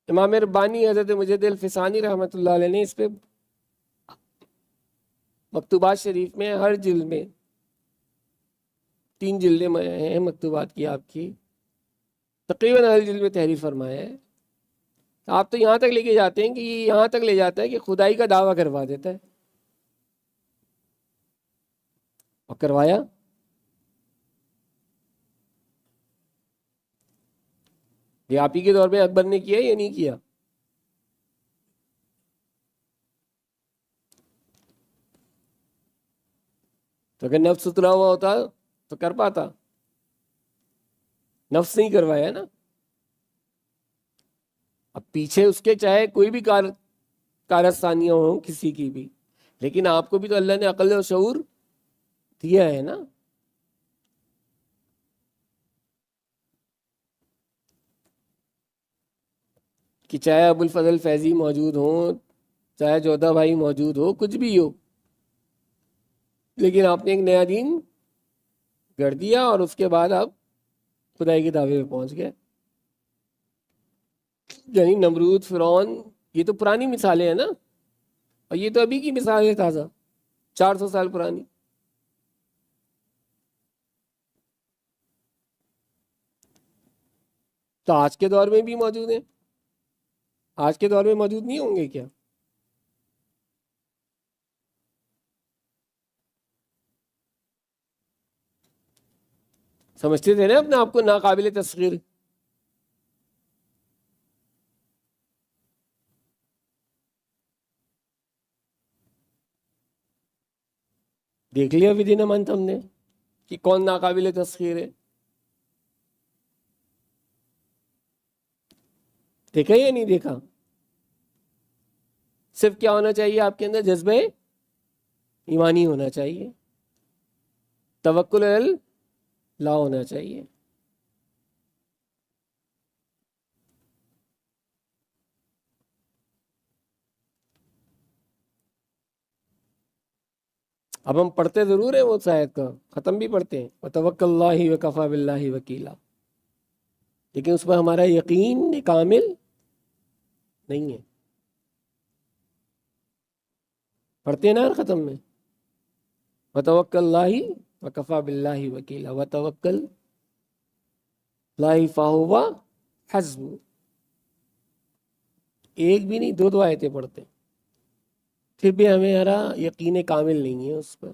امام ربانی حضرت مجد الفسانی رحمۃ اللہ علیہ نے اس پہ مکتوبات شریف میں ہر جلد میں 3 جلدیں ہیں مکتوبات کی آپ کی، تقریباً ہر جلد میں تحریر فرمایا ہے. آپ تو یہاں تک لے کے جاتے ہیں کہ یہ یہاں تک لے جاتا ہے کہ خدائی کا دعویٰ کروا دیتا ہے. اور کروایا یہ آپ ہی کے دور میں اکبر نے کیا یا نہیں کیا؟ تو اگر نفس اترا ہوا ہوتا تو کر پاتا؟ نفس نہیں کروایا نا. اب پیچھے اس کے چاہے کوئی بھی کارستانیاں ہوں کسی کی بھی، لیکن آپ کو بھی تو اللہ نے عقل و شعور دیا ہے نا. کہ چاہے ابو الفضل فیضی موجود ہوں، چاہے جودھا بھائی موجود ہو، کچھ بھی ہو، لیکن آپ نے ایک نیا دین گڑھ دیا اور اس کے بعد آپ خدائی کے دعوے پہ پہنچ گئے. یعنی نمرود، فرعون، یہ تو پرانی مثالیں ہیں نا، اور یہ تو ابھی کی مثال ہے تازہ، 400 سال پرانی. تو آج کے دور میں بھی موجود ہیں، آج کے دور میں موجود نہیں ہوں گے کیا؟ سمجھتے تھے نا اپنے آپ کو ناقابل تسخیر. دیکھ لیا ودین منتھ ہم نے کہ کون ناقابل تسخیر ہے. دیکھا یا نہیں دیکھا؟ صرف کیا ہونا چاہیے آپ کے اندر؟ جذبہ ایمانی ہونا چاہیے، توکل علی اللہ ہونا چاہیے. اب ہم پڑھتے ضرور ہیں وہ آیت کا، ختم بھی پڑھتے ہیں وتوکل اللہ وکفی باللہ وکیلا، لیکن اس پر ہمارا یقین کامل نہیں ہے. پڑھتے ہیں نا ہر ختم میں وتوکل اللہ وکفی باللہ وکیلا وتوکل اللہ فہو حسبہ. ایک بھی نہیں، 2 آیتیں پڑھتے ہیں، پھر بھی ہمارا یقین کامل نہیں ہے اس پر.